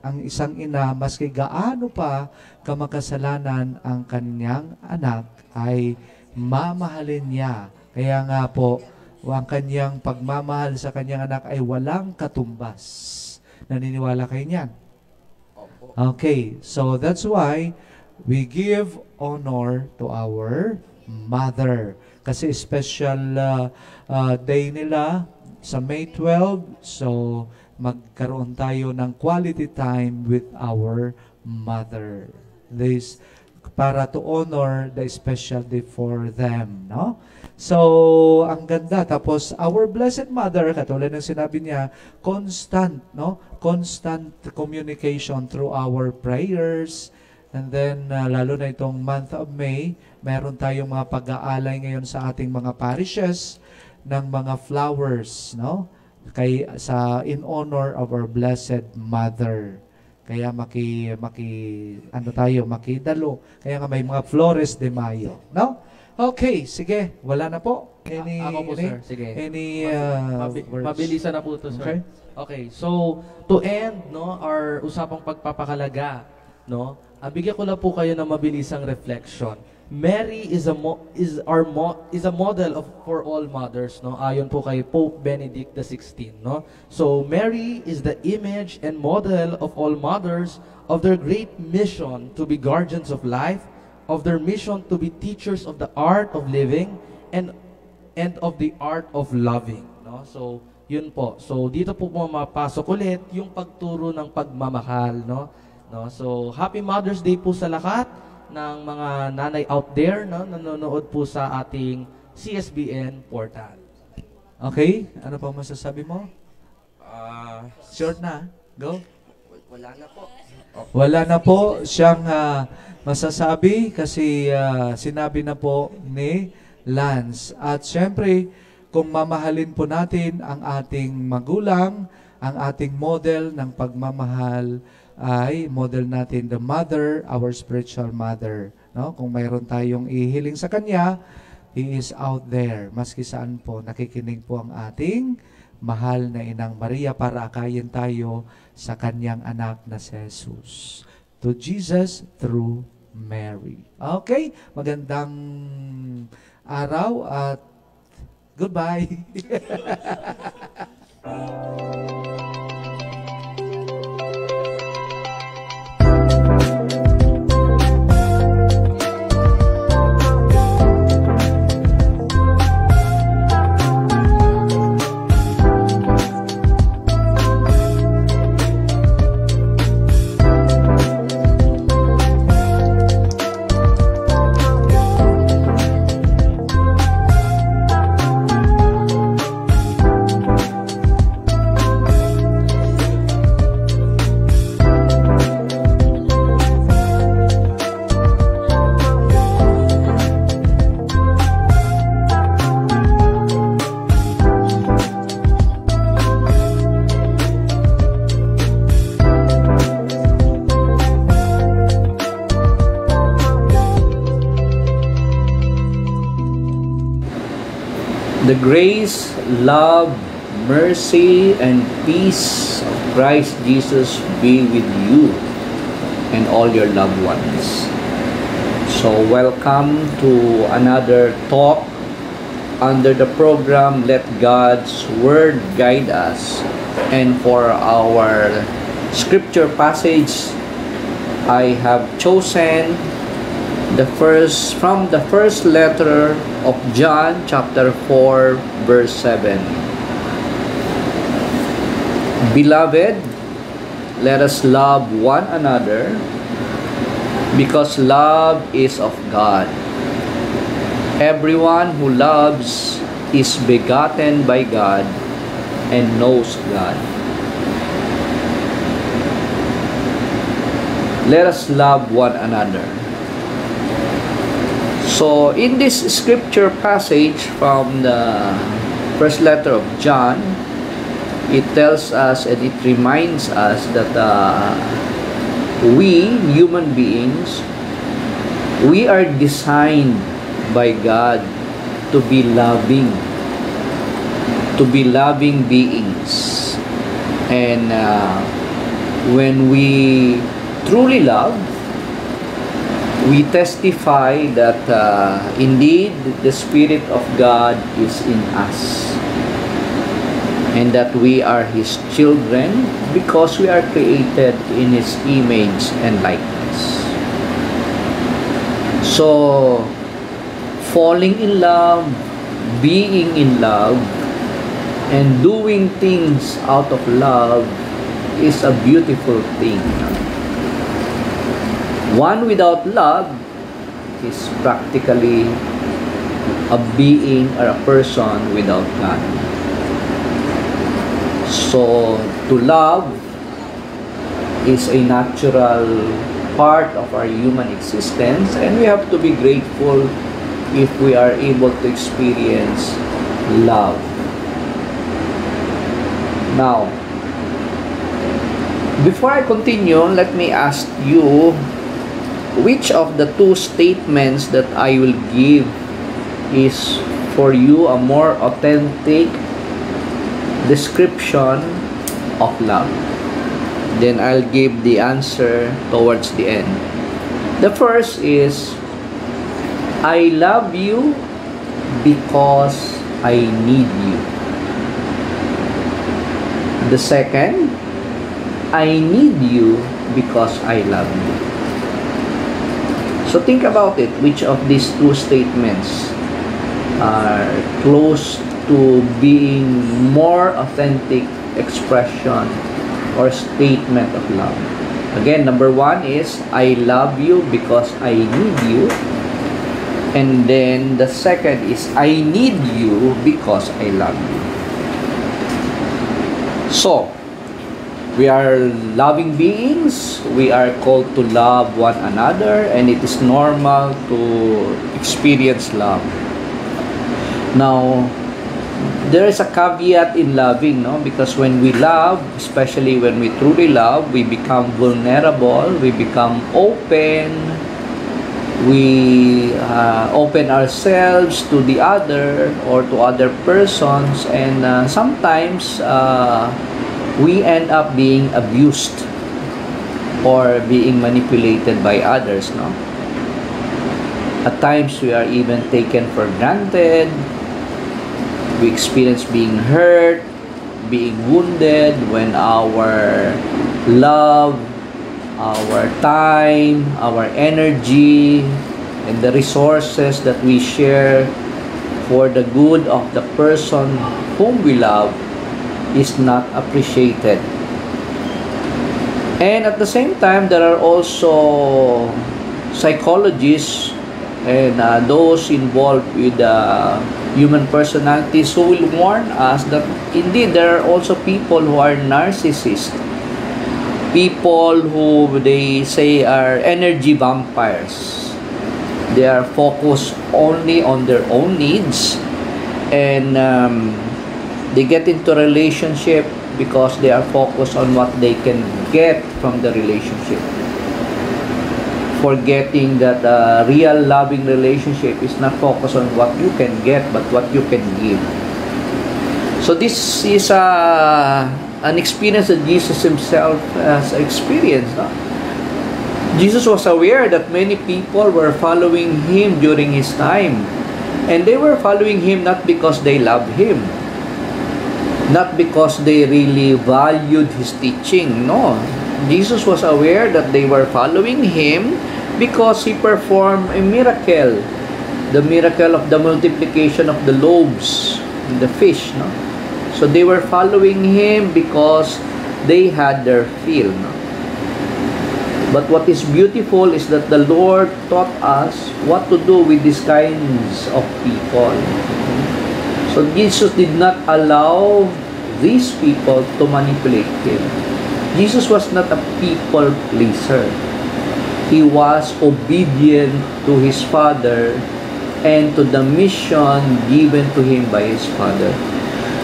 ang isang ina, maski gaano pa kamakasalanan ang kanyang anak, ay mamahalin niya. Kaya nga po, ang kanyang pagmamahal sa kanyang anak ay walang katumbas. Naniniwala kayo niyan? Okay, so that's why we give honor to our mother. Kasi special day nila sa May 12, so magkaroon tayo ng quality time with our mother. This para to honor the special day for them, So, ang ganda. Tapos, our Blessed Mother, katulad ng sinabi niya, constant, constant communication through our prayers. And then, lalo na itong month of May, meron tayong mga pag-aalay ngayon sa ating mga parishes ng mga flowers, in honor of our Blessed Mother. Kaya makidalo. Kaya nga may mga Flores de Mayo. Okay, sige. Wala na po. Ako po, sir. Sige. Words? Mabilisan na po ito, sir. Okay. So, to end, our usapang pagpapakalaga, bigyan ko lang po kayo ng mabilisang reflection. Mary is a model for all mothers, ayon po kay Pope Benedict XVI, So Mary is the image and model of all mothers, of their great mission to be guardians of life, of their mission to be teachers of the art of living and of the art of loving, So yun po. So dito po mapasok ulit yung pagturo ng pagmamahal, So happy Mother's Day po sa lahat ng mga nanay out there, nanonood po sa ating CSBN portal. Okay? Ano pa masasabi mo? Short na. Go. Wala na po. Wala na po siyang masasabi kasi sinabi na po ni Lance. At syempre, kung mamahalin po natin ang ating magulang, ang ating model ng pagmamahal, ay model natin the mother, our spiritual mother. Kung mayroon tayong ihiling sa Kanya, He is out there. Maski saan po, nakikinig po ang ating mahal na Inang Maria para akayin tayo sa Kanyang anak na si Jesus. To Jesus through Mary. Okay? Magandang araw at goodbye. The grace, love, mercy, and peace of Christ Jesus be with you and all your loved ones. So welcome to another talk under the program Let God's Word Guide Us. And for our scripture passage, I have chosen from the first letter of John chapter 4 verse 7. Beloved, let us love one another, because love is of God. Everyone who loves is begotten by God and knows God. Let us love one another. So, in this scripture passage from the first letter of John, it tells us and it reminds us that we, human beings, we are designed by God to be loving beings. And when we truly love, we testify that indeed the Spirit of God is in us, and that we are His children because we are created in His image and likeness. So, falling in love, being in love, and doing things out of love is a beautiful thing. One without love is practically a being or a person without God. So, to love is a natural part of our human existence, and we have to be grateful if we are able to experience love. Now, before I continue, let me ask you, which of the two statements that I will give is for you a more authentic description of love? Then I'll give the answer towards the end. The first is, I love you because I need you. The second, I need you because I love you. So think about it, which of these two statements are close to being more authentic expression or statement of love. Again, number one is, I love you because I need you. And then the second is, I need you because I love you. So, we are loving beings. We are called to love one another, and it is normal to experience love. Now, there is a caveat in loving, no? Because when we love, especially when we truly love, we become vulnerable, we become open, we open ourselves to the other or to other persons, and sometimes we end up being abused or being manipulated by others, no? At times, we are even taken for granted. We experience being hurt, being wounded when our love, our time, our energy, and the resources that we share for the good of the person whom we love is not appreciated. And at the same time, there are also psychologists and those involved with human personalities who will warn us that indeed there are also people who are narcissists, people who they say are energy vampires. They are focused only on their own needs, and they get into relationship because they are focused on what they can get from the relationship. forgetting that a real loving relationship is not focused on what you can get, but what you can give. So this is an experience that Jesus himself has experienced. No? Jesus was aware that many people were following him during his time. And they were following him not because they loved him, not because they really valued his teaching. No. Jesus was aware that they were following him because he performed a miracle, the miracle of the multiplication of the loaves and the fish. No? So they were following him because they had their fill. No? But what is beautiful is that the Lord taught us what to do with these kinds of people. So Jesus did not allow these people to manipulate him. Jesus was not a people pleaser. He was obedient to his Father and to the mission given to him by his Father.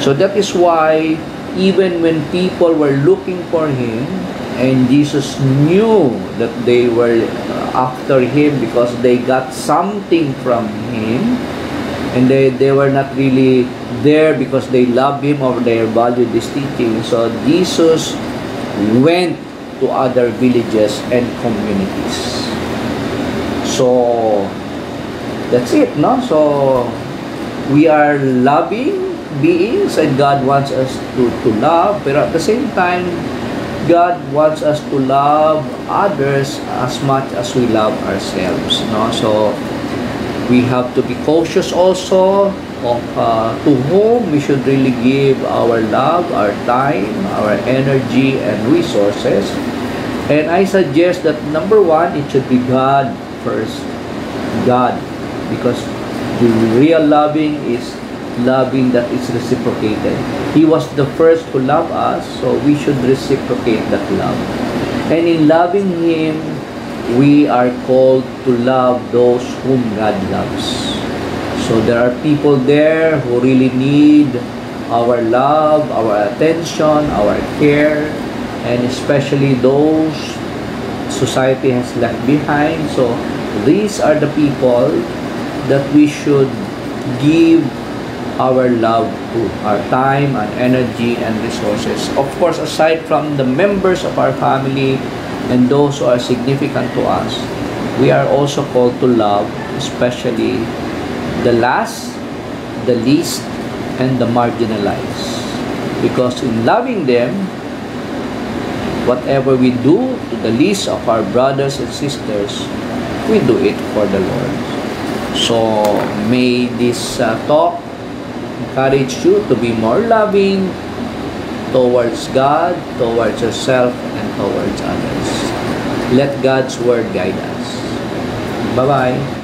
So that is why even when people were looking for him, and Jesus knew that they were after him because they got something from him, and they were not really there because they loved him or they valued his teaching. So Jesus went to other villages and communities. So that's it, no? So we are loving beings and God wants us to love, but at the same time God wants us to love others as much as we love ourselves, no? So we have to be cautious also of to whom we should really give our love, our time, our energy and resources. And I suggest that number one, it should be God first. God, because the real loving is loving that is reciprocated. He was the first to love us, so we should reciprocate that love. And in loving him, we are called to love those whom God loves. So there are people there who really need our love, our attention, our care, and especially those society has left behind. So these are the people that we should give our love to, our time and energy and resources. Of course, aside from the members of our family and those who are significant to us, we are also called to love, especially the last, the least, and the marginalized. Because in loving them, whatever we do to the least of our brothers and sisters, we do it for the Lord. So may this talk encourage you to be more loving towards God, towards yourself, and towards others. Let God's word guide us. Bye-bye.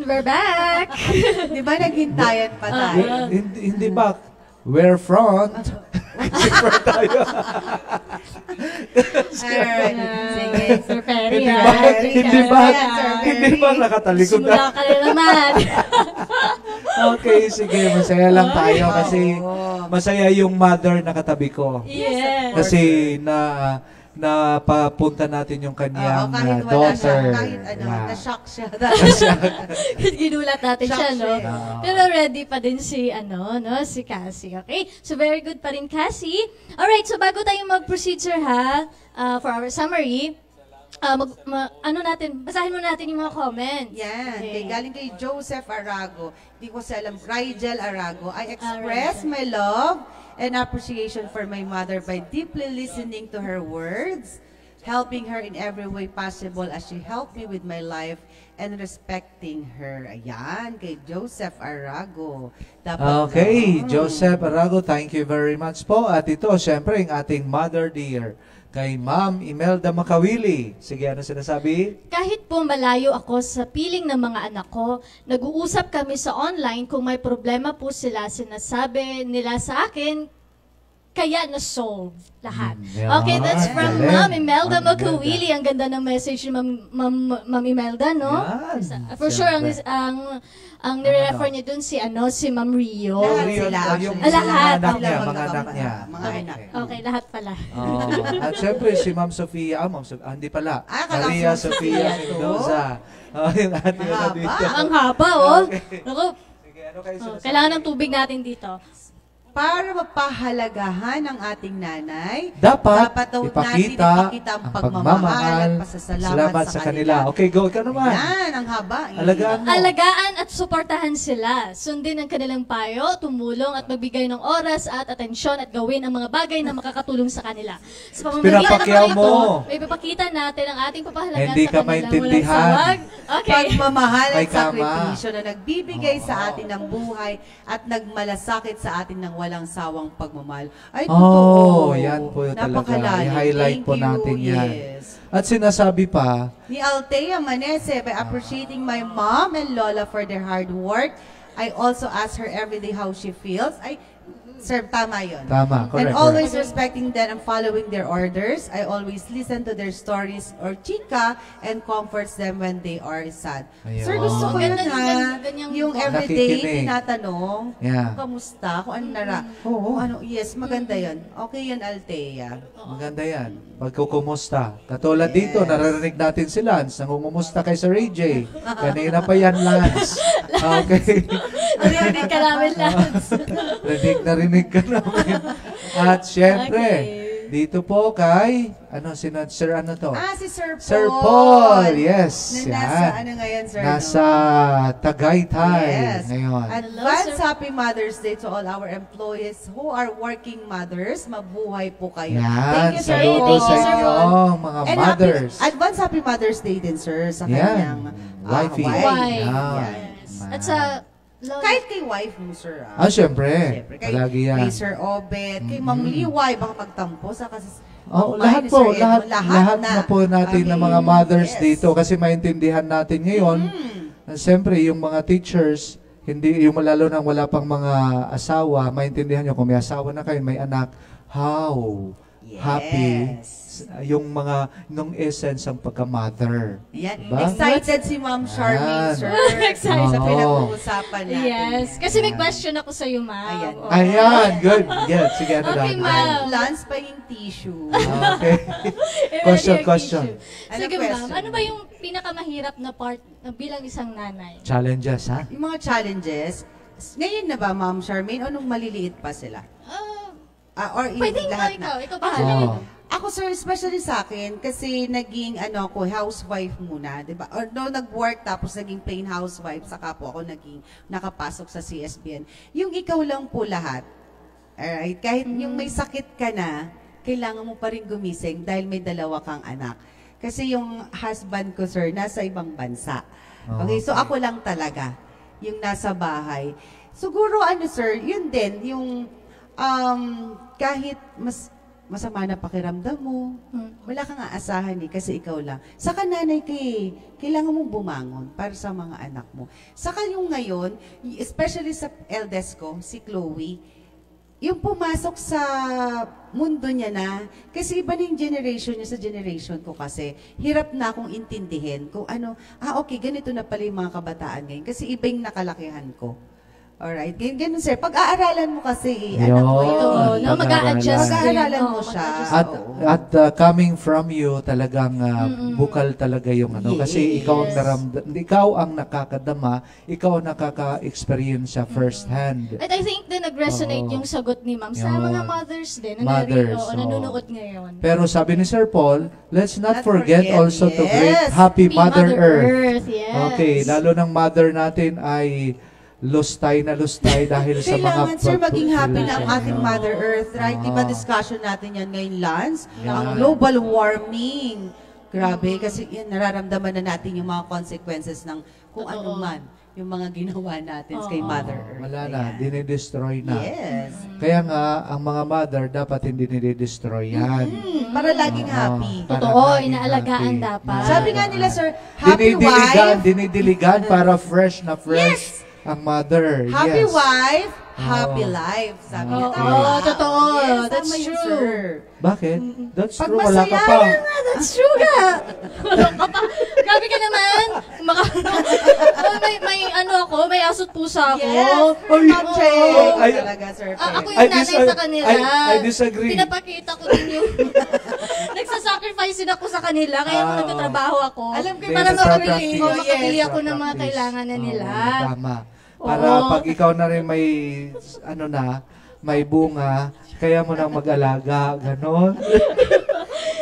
We're back! Di ba naghintayan pa tayo? Hindi ba? We're front. Where tayo? Alright. Sige. Sir Perry, Hindi ba nakatalikod Simula ka rin naman. Okay, sige. Masaya lang tayo kasi masaya yung mother na katabi ko. Yes. Kasi na papunta natin yung kanyang kahit wala daughter. siya, kahit Yeah. na-shock siya. Ginulat natin siya, no? Shock siya. Pero ready pa din si, si Cassie, okay? So, very good pa rin, Cassie. Alright, so bago tayo mag-proceed, sir, ha, for our summary, basahin mo natin yung mga comments. Yan. Okay. Galing kay Joseph Arago. Hindi ko siya alam. Rigel Arago. I express my love and appreciation for my mother by deeply listening to her words, helping her in every way possible as she helped me with my life and respecting her. Ayan, kay Joseph Arago. Okay, Joseph Arago, thank you very much po. At ito, syempre, ang ating mother dear, kay Ma'am Imelda Makawili. Sige, ano sinasabi? Kahit po malayo ako sa piling ng mga anak ko, nag-uusap kami sa online kung may problema po sila, sinasabi nila sa akin, kaya na-solve lahat. Okay, that's from galing. Ma'am Imelda Ma'am Makawili. Ang ganda ng message ni Ma'am Imelda, no? Yan. For sure, Siyempre. ang nire-refer niya dun si Ma'am Rio. Lahat Rio, sila. yung Lahat. mga anak niya, Sila mga anak niya. Mga anak. Okay, lahat pala. At syempre, si Ma'am Sofia, hindi pala. Akala ko Maria si Sofia Sofia Mendoza. Yung ating Mahaba. dito. Ang haba, oh. Okay. Naku, Sige, ano kayo sinasabi? kailangan ng tubig natin dito. Para mapahalagahan ang ating nanay, Dapat daw ipakita natin ang ang pagmamahal at pasasalamat sa kanila. Okay, go. Ikaw naman. Yan, ang haba. Alagaan mo. Alagaan at suportahan sila. Sundin ang kanilang payo, tumulong at magbigay ng oras at atensyon at gawin ang mga bagay na makakatulong sa kanila. Sa pamamagitan ng Pinapakyaw mga ito, mo. may ipapakita natin ang ating papahalagan Hindi sa ka kanila. maintindihan. Walang sawag. Okay. Pagmamahal at Ay, tama. sakripisyo na nagbibigay sa atin ng buhay at nagmalasakit sa atin ng walang sawang pagmamahal. Ay, totoo. yan po talaga. Napakalalim. I-highlight Thank po you. natin yan. Yes. At sinasabi pa, Ni Althea Manese, by appreciating my mom and Lola for their hard work, I also ask her every day how she feels. Sir, tama yun. tama, correct. And always respecting them and following their orders. I always listen to their stories or chika and comforts them when they are sad. Ayun. Sir, gusto ko yun Ganda, ha. ganyang- Yung everyday Nakikinig. tinatanong, Yeah. kamusta, kung ano nara. Oo. Yes, maganda yun. Okay yun, Althea. Maganda yan. Pagkukumusta. Katulad dito, naririnig natin si Lance. Nangungumusta kay Sir AJ. Kanina pa yan, Lance. Okay. Narinig ka namin, Lance. Narinig ka namin. At syempre, Okay. dito po kay, Sir ano to? Si Sir Paul. Sir Paul, yes. Na nasa, Yan. ano ngayon, Sir? Nasa Tagaytay Yes. ngayon. Advance Sir. Happy Mother's Day to all our employees who are working mothers. Mabuhay po kayo. Yan, Thank you, Sir saludo Thank sa you, Sir inyo, Paul. mga And mothers. Advance Happy Mother's Day din, sir, sa Yan. kanyang Wifey. wife. Wife. Yan. Yes. At sa Lola. Kahit kay wife mo, sir. Syempre. Kay, Palagi yan. kay Sir Obet, kay Ma'am Liway, baka magtampo sa kasi Lahat ni po, Sir lahat, Edmond, lahat na po natin ng mga mothers Yes. dito kasi maintindihan natin ngayon. Siyempre, yung mga teachers, hindi yung lalo nang wala pang mga asawa, maintindihan nyo kung may asawa na kayo, may anak, how happy yung mga nung essence ang pagka-mother. Yan. Diba? Excited si Ma'am Yan. Charmaine, sir. Excited. Sa Oo. pinag-uusapan natin. Yes. yan. Kasi may question ako sa iyo, ma'am. Ayan. Oo. Ayan, good. Yeah, sige, ano Okay, lang. ma'am. Lance pa yung tissue. Okay. Eh, Question, ready ang question. issue. Ano Sige, ma'am. question? Ano ba yung pinakamahirap na part bilang isang nanay? Challenges, ha? Yung mga challenges, ngayon na ba, Ma'am Charmaine, o nung maliliit pa sila? Or Pwede lahat ikaw. na? Ikaw bahala. Oo. Ako, sir, especially sa akin, kasi naging, housewife muna, di ba? Or no, nag-work, tapos naging plain housewife, saka po ako naging nakapasok sa CSBN. Yung ikaw lang po lahat, alright? Kahit yung may sakit ka na, kailangan mo pa rin gumising dahil may dalawa kang anak. Kasi yung husband ko, sir, nasa ibang bansa. Okay, so ako lang talaga, yung nasa bahay. Siguro, sir, yun din, yung kahit masama na pakiramdam mo, wala kang aasahan kasi ikaw lang. Saka nanay kailangan mong bumangon para sa mga anak mo. Saka yung ngayon, especially sa eldest ko, si Chloe, yung pumasok sa mundo niya na, kasi iba na yung generation niya sa generation ko kasi, hirap na akong intindihin kung okay, ganito na pala yung mga kabataan ngayon. Kasi iba yung nakalakihan ko. Alright, ganun sir. Pag-aaralan mo kasi, Yun. anak mo yun. Oo, no, mag-a-adjust. Pag-aaralan mo Oo, siya. At Oo. coming from you, talagang bukal talaga yung ano. Kasi ikaw ang ikaw ang nakakadama, ikaw ang nakaka-experience sa first hand. At I think na nag-resonate Oo. yung sagot ni ma'am sa Yun. mga mothers din. Mothers, oo. Nanonood ngayon. Pero sabi ni Sir Paul, let's not Not forget forget, also to greet yes. Happy Mother Earth. Yes. Okay, lalo ng mother natin ay lustay na lustay dahil sa mga Kailangan, sir, maging happy na ang pagpupulong. ating Mother Earth, right? Di ba Ah. discussion natin yan ngayon, Lance? Yan. Ang global warming. Grabe, kasi yan, nararamdaman na natin yung mga consequences ng kung ano man, yung mga ginawa natin kay Mother Earth. Wala na, Ayan. dinidestroy na. Yes. Kaya nga, ang mga mother dapat hindi dinidestroy yan. Para laging happy. Para Totoo, laging inaalagaan happy. dapat. Sabi nga nila, sir, happy wife, Dinidiligan para fresh na fresh ang mother. happy Yes. wife, happy Oo. life. Sabi Oo, niya tama. totoo. Yes, That's tama yun, true. sir. Bakit? That's Pag true, wala ka masaya, pa. yan nga, That's true nga. Wala ka pa. Grabe ka naman. may ano ako, may asot pusa ako. Yes, Ay, Ma'am Che. ay, Talaga, sir. Ako I yung nanay sa kanila. I disagree. Pinapakita ko din yung nagsasacrifice din ako sa kanila. Kaya ako nagtatrabaho ako. Alam ko, para Yes, makabili practice. ko, makabili ako ng mga Practice. kailangan na nila. Oo, tama. Para Oo. pag ikaw na rin may, ano na, may bunga, kaya mo nang mag-alaga, ganon.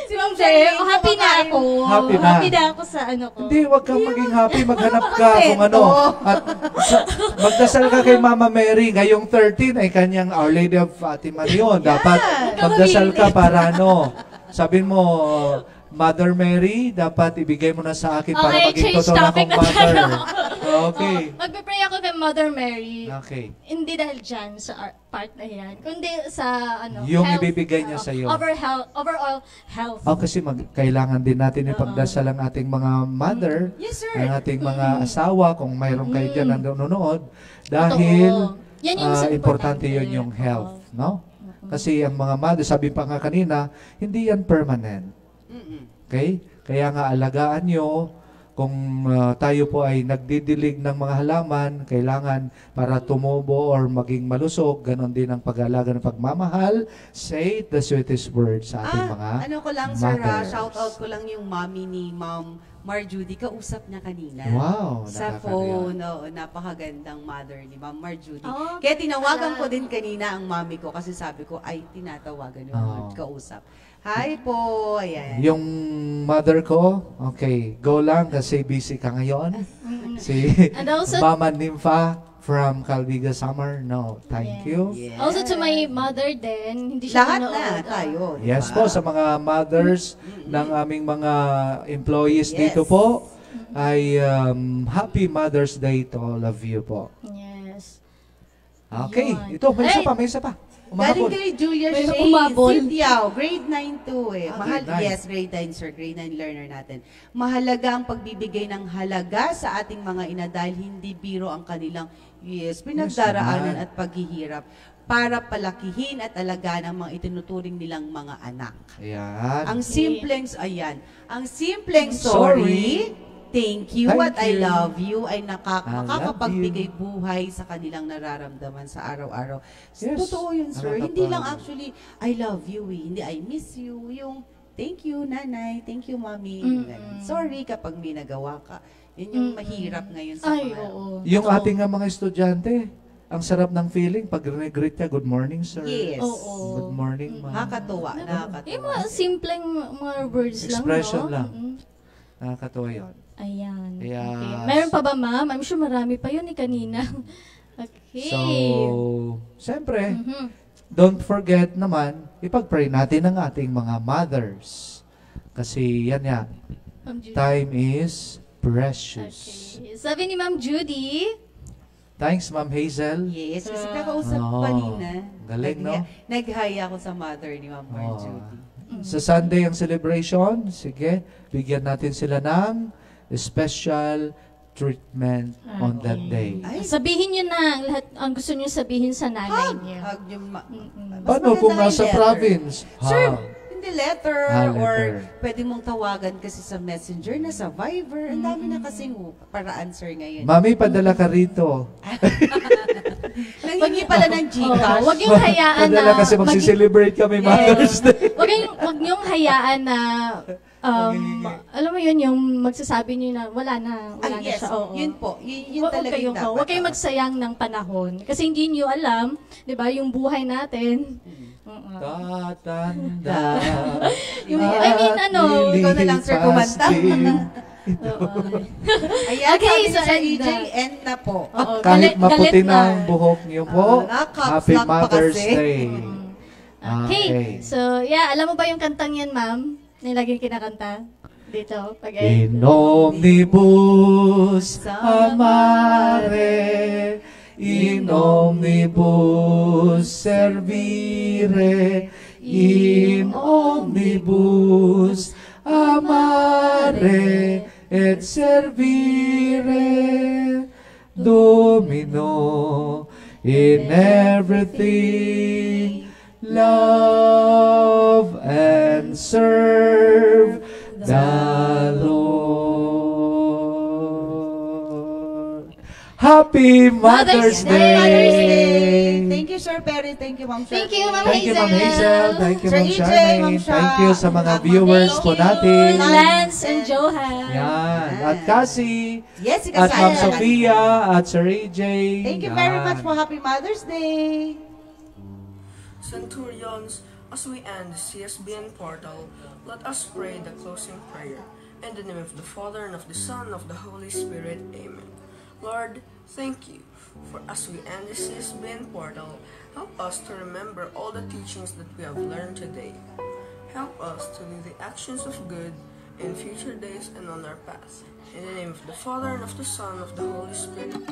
Si Ma'am Che, happy na ako. Happy na. Happy na ako sa ano ko. Hindi, wag kang maging happy, maghanap ka kung ano. At magdasal ka kay Mama Mary, ngayong 13 ay kanyang Our Lady of Fatima yun. Dapat magdasal ka para ano, sabihin mo, Mother Mary, dapat ibigay mo na sa akin para Okay, maging change totoo na topic akong na mother. tayo. Okay. Magpe-pray ako kay Mother Mary. Okay. Hindi dahil dyan sa part na yan, kundi sa ano, Yung health, ibibigay niya sa'yo. Overall health. Oh, kasi kailangan din natin ipagdasal ang ating mga mother, Yes, sir. ang ating mga asawa, kung mayroon kayo dyan na nanonood, dahil Totoo. Yan yung sa importante yun yung health, no? Kasi ang mga mother, sabi pa nga kanina, hindi yan permanent. Okay? Kaya nga alagaan nyo, kung tayo po ay nagdidilig ng mga halaman, kailangan para tumubo or maging malusog, ganon din ang pag-alaga ng pagmamahal. Say the sweetest words sa ating mga Ano ko lang, sir, mothers. shout out ko lang yung mommy ni Ma'am Mar Judy, kausap niya kanina. Wow, Sa nakakariyan. phone, oo, napakagandang mother ni Ma'am Mar Judy. Oh, Kaya tinawagan ko din kanina ang mami ko kasi sabi ko, ay, tinatawagan yung kausap. Hi po, ayan. Yung mother ko, okay, go lang kasi busy ka ngayon. Si And also- Mama Nympha from Calviga Summer, no, thank you. Yes. Also to my mother din, hindi siya Lahat nanood. na tayo. di Yes ba? po, sa mga mothers ng aming mga employees Yes. dito po, ay Happy Mother's Day to all of you po. Yes. Okay, Yun. ito, may isa Ay! pa, may isa pa. Galing Umahabol. kay Julia Mayroong Shane, umabol. Cynthia, grade 9 to eh. grade 9. Yes, grade 9 sir, grade 9 learner natin. Mahalaga ang pagbibigay ng halaga sa ating mga ina dahil hindi biro ang kanilang pinagdaraanan naman. at paghihirap para palakihin at alagaan ang mga itinuturing nilang mga anak. Ayan. Ang simpleng, ayan, ang simpleng sorry, thank you, Thank at I you. love you ay I love makakapagbigay buhay sa kanilang nararamdaman sa araw-araw. Yes. Totoo yun, sir. Nakakapag- Hindi lang actually, I love you eh. Hindi, I miss you. Yung, thank you, nanay. Thank you, mommy. Yung ganun. Sorry kapag may nagawa ka. Yun yung mahirap ngayon sa Ay, mga... oo. Yung Totoo. ating nga mga estudyante, ang sarap ng feeling pag greet niya, good morning, sir. Yes. Oo. Good morning, ma'am. Nakakatuwa, Yung nakakatuwa. mga simpleng mga words Expression lang, no? lang. Mm-mm. Nakakatuwa yun. Ayan. Yes. Okay. Meron pa ba, ma'am? I'm sure marami pa yun ni kanina. Okay. So, siyempre, Mhm. don't forget naman, ipag-pray natin ang ating mga mothers. Kasi yan yan, Ma'am Judy. time is precious. Okay. Sabi ni Ma'am Judy, Thanks, Ma'am Hazel. Yes, kasi kakausap Oo. kanina. Galing, no? Nag-hi ako sa mother ni Ma'am Mar Oo. Judy. Sa Sunday ang celebration, sige, bigyan natin sila ng special treatment on that day. Ay, sabihin niyo na ang lahat ang gusto niyo sabihin sa nanay niyo. hug yung Mm-mm. Mas Paano maganda kung nga yung nasa letter. province? Sir, Ha? hindi letter, Letter. or pwede mong tawagan kasi sa messenger na sa Viber. Ang dami na kasing para answer ngayon. Mami, padala ka rito. Nangingi pala ng Gcash. Wag yung hayaan na... Madala kasi magsiselebrate kami Mother's Day. Wag yung hayaan na... alam mo yun, yung magsasabi niyo na wala na Yes, siya. Oo. yun po. Yun talaga yung dapat. Huwag kayong magsayang ng panahon. Kasi hindi niyo alam, di ba, yung buhay natin. Tatanda. Ikaw na lang, sir, kumanta. Ayan, Okay, sabi so ni Sir end EJ, na. end na po. Oo, Kahit maputi galit na ang buhok niyo po, Caps Happy lock pa Mother's kasi. Day. Okay. So, yeah, alam mo ba yung kantang yan, ma'am? Nilaging kinakanta? Dito, pag In omnibus amare, in omnibus servire, in omnibus amare et servire, Domino, in everything love and serve the Lord. Happy Mother's Day! Thank you, Sir Perry. Thank you, Ma'am Sher. Thank you, Ma'am Thank you, Ma'am Hazel. Hazel. Thank you, Sir Ma'am EJ, Charmaine. Ma'am Sha. Thank you sa mga viewers po natin. Lance and Johan. Yan. At Cassie. Yes, si At Ma'am Kasaya. Sophia. At Sir AJ. Thank you very Yan. much po. Happy Mother's Day. Centurions, as we end the CSBN portal, let us pray the closing prayer. In the name of the Father, and of the Son, and of the Holy Spirit. Amen. Lord, thank you for as we end the CSBN portal, help us to remember all the teachings that we have learned today. Help us to do the actions of good in future days and on our path. In the name of the Father, and of the Son, and of the Holy Spirit.